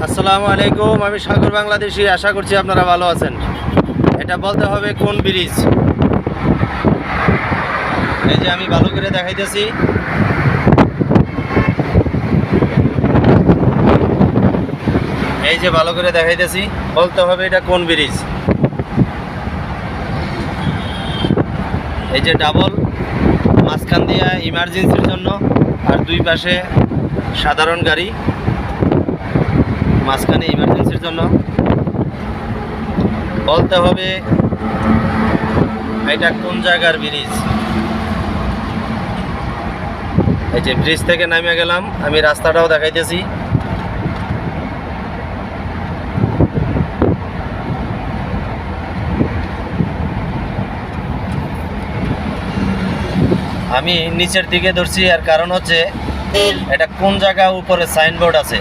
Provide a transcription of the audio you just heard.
আসসালামু আলাইকুম। আমি সাগর বাংলাদেশি, আশা করছি আপনারা ভালো আছেন। এটা বলতে হবে কোন ব্রিজ। এই যে আমি ভালো করে দেখাইতেছি, এই যে ভালো করে দেখাইতেছি, বলতে হবে এটা কোন ব্রিজ। এই যে ডাবল, মাঝখান দিয়া ইমার্জেন্সির জন্য, আর দুই পাশে সাধারণ গাড়ি, মাঝখানে ইমার্জেন্সির জন্য। বলতে হবে এটা কোন জায়গার ব্রিজ। এই যে ব্রিজ থেকে নামে গেলাম, আমি রাস্তাটাও দেখাইতেছি। আমি নিচের দিকে ধরছি, আর কারণ হচ্ছে এটা কোন জায়গা উপরে সাইনবোর্ড আছে।